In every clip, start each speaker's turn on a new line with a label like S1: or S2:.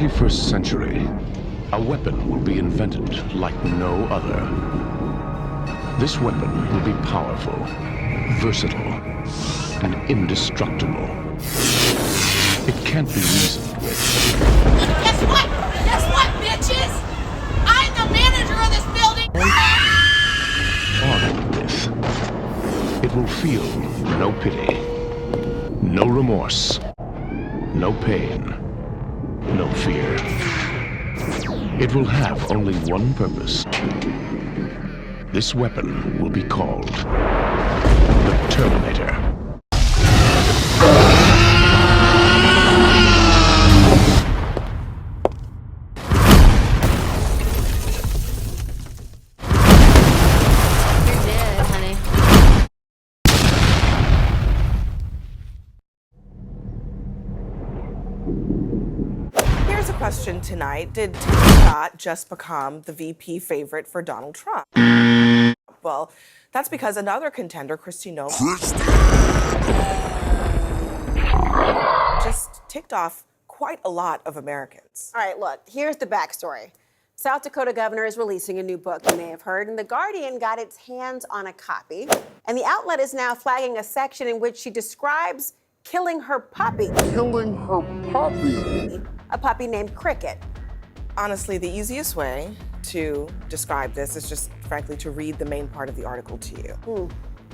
S1: 21st century, a weapon will be invented like no other. This weapon will be powerful, versatile, and indestructible. It can't be reasoned with.
S2: Guess what? Guess what, bitches? I'm the manager of this building!
S1: Armed with, it will feel no pity, no remorse, no pain, no fear. It will have only one purpose. This weapon will be called the Terminator.
S2: You're dead, honey.
S3: Here's a question tonight. Did Tim Scott just become the VP favorite for Donald Trump? Well, that's because another contender, Kristi Noem, just ticked off quite a lot of Americans.
S4: All right, look, here's the backstory. South Dakota governor is releasing a new book, you may have heard, and The Guardian got its hands on a copy. And the outlet is now flagging a section in which she describes killing her puppy.
S5: Killing her puppy.
S4: A puppy named Cricket.
S3: Honestly, the easiest way to describe this is just, frankly, to read the main part of the article to you.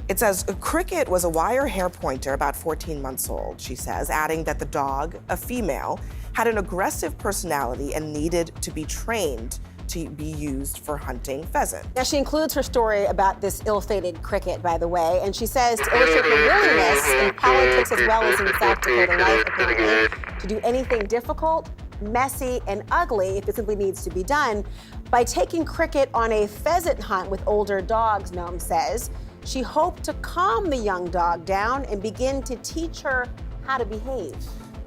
S3: It says, Cricket was a wire hair pointer about 14 months old, she says, adding that the dog, a female, had an aggressive personality and needed to be trained to be used for hunting pheasant.
S4: Now, she includes her story about this ill-fated Cricket, by the way, and she says to illustrate her willingness in politics as well as in South Dakota life, apparently, to do anything difficult, messy, and ugly if it simply needs to be done. By taking Cricket on a pheasant hunt with older dogs, Noem says, she hoped to calm the young dog down and begin to teach her how to behave.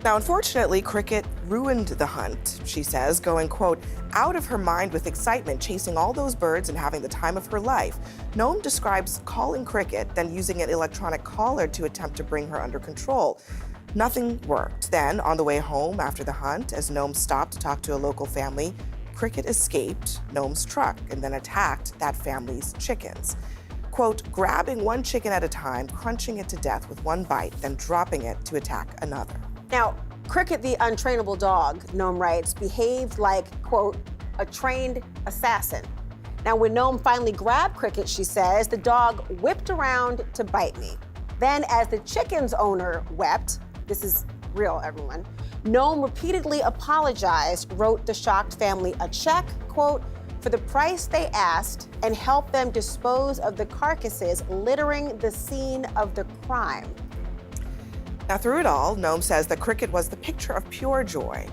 S3: Now, unfortunately, Cricket ruined the hunt, she says, going, quote, out of her mind with excitement, chasing all those birds and having the time of her life. Noem describes calling Cricket, then using an electronic collar to attempt to bring her under control. Nothing worked. Then, on the way home after the hunt, as Noem stopped to talk to a local family, Cricket escaped Noem's truck and then attacked that family's chickens. Quote, grabbing one chicken at a time, crunching it to death with one bite, then dropping it to attack another.
S4: Now, Cricket, the untrainable dog, Noem writes, behaved like, quote, a trained assassin. Now, when Noem finally grabbed Cricket, she says, the dog whipped around to bite me. Then, as the chicken's owner wept, this is real, everyone, Noem repeatedly apologized, wrote the shocked family a check, quote, for the price they asked, and helped them dispose of the carcasses littering the scene of the crime.
S3: Now, through it all, Noem says that Cricket was the picture of pure joy.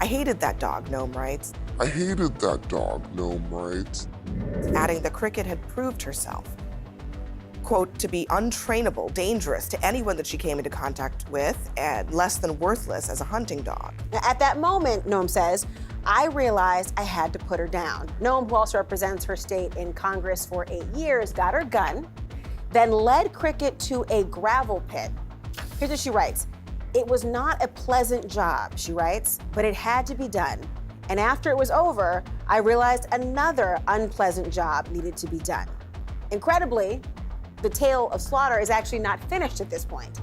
S3: I hated that dog, Noem writes.
S5: I hated that dog, Noem writes.
S3: Adding that Cricket had proved herself, quote, to be untrainable, dangerous to anyone that she came into contact with, and less than worthless as a hunting dog.
S4: Now, at that moment, Noem says, I realized I had to put her down. Noem, who also represents her state in Congress for 8 years, got her gun, then led Cricket to a gravel pit. Here's what she writes. It was not a pleasant job, she writes, but it had to be done. And after it was over, I realized another unpleasant job needed to be done. Incredibly, the tale of slaughter is actually not finished at this point.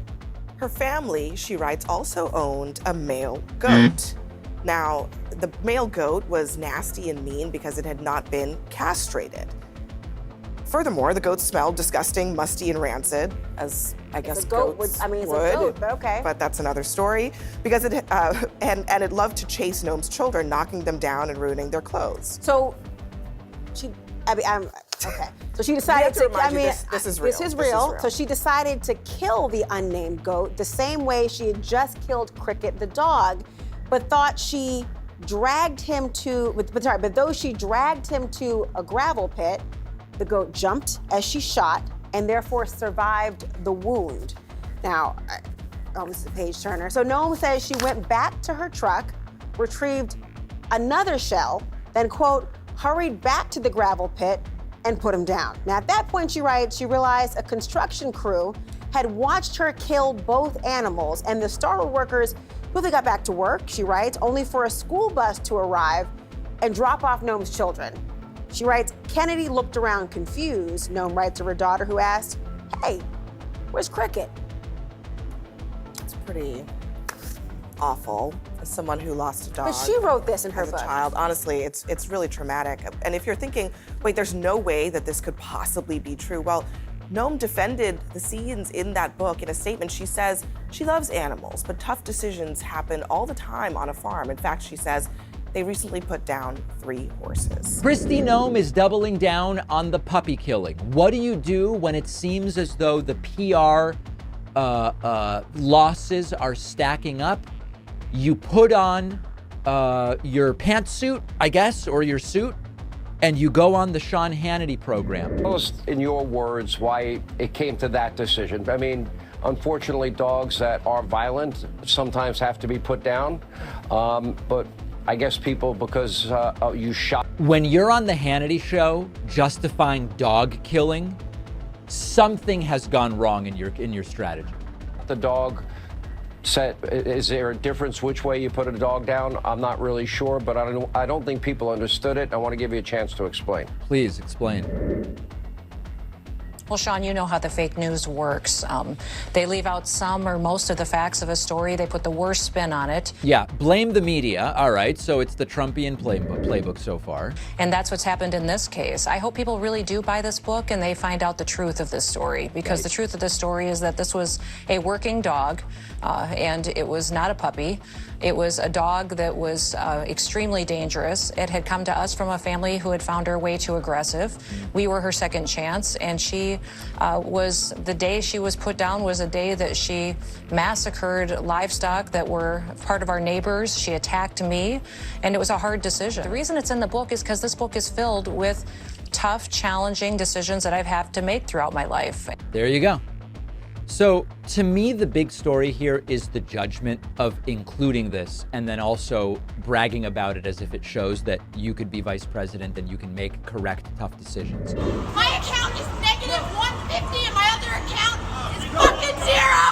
S3: Her family, she writes, also owned a male goat. Now, the male goat was nasty and mean because it had not been castrated. Furthermore, the goat smelled disgusting, musty, and rancid, as I guess goats would.
S4: I mean, it's a goat, but okay.
S3: But that's another story, because it and it loved to chase Noem's children, knocking them down and ruining their clothes.
S4: So, okay. So she decided to.
S3: This is real.
S4: This is real. So she decided to kill the unnamed goat the same way she had just killed Cricket the dog, but thought she dragged him to. But though she dragged him to a gravel pit, the goat jumped as she shot and therefore survived the wound. Now, this is a page turner. So Noem says she went back to her truck, retrieved another shell, then, quote, hurried back to the gravel pit and put him down. Now, at that point, she writes, she realized a construction crew had watched her kill both animals, and the startled workers Quickly got back to work, she writes, only for a school bus to arrive and drop off Noam's children. She writes, Kennedy looked around confused, Noam writes of her daughter, who asked, hey, where's Cricket?
S3: It's pretty awful as someone who lost a dog.
S4: But she wrote this in her
S3: as
S4: book.
S3: a child. Honestly, it's really traumatic. And if you're thinking, wait, there's no way that this could possibly be true, well, Noam defended the scenes in that book in a statement. She says she loves animals, but tough decisions happen all the time on a farm. In fact, she says they recently put down 3 horses.
S6: Kristi Noem is doubling down on the puppy killing. What do you do when it seems as though the PR losses are stacking up? You put on your pantsuit, I guess, or your suit, and you go on the Sean Hannity program.
S7: Tell us, in your words, why it came to that decision. I mean, unfortunately, dogs that are violent sometimes have to be put down, but I guess people, because you shot.
S6: When you're on the Hannity show justifying dog killing, something has gone wrong in your strategy.
S7: The dog set, is there a difference which way you put a dog down? I'm not really sure, but I don't think people understood it. I want to give you a chance to explain.
S6: Please explain.
S8: Well, Sean, you know how the fake news works. They leave out some or most of the facts of a story. They put the worst spin on it.
S6: Yeah, blame the media. All right, so it's the Trumpian playbook so far.
S8: And that's what's happened in this case. I hope people really do buy this book and they find out the truth of this story, because the truth of this story is that this was a working dog, and it was not a puppy. It was a dog that was extremely dangerous. It had come to us from a family who had found her way too aggressive. We were her second chance, and she was, the day she was put down was a day that she massacred livestock that were part of our neighbors. She attacked me, and it was a hard decision. The reason it's in the book is because this book is filled with tough, challenging decisions that I've had to make throughout my life.
S6: There you go. So to me, the big story here is the judgment of including this and then also bragging about it as if it shows that you could be vice president and you can make correct, tough decisions.
S2: My account is negative 150 and my other account is fucking 0!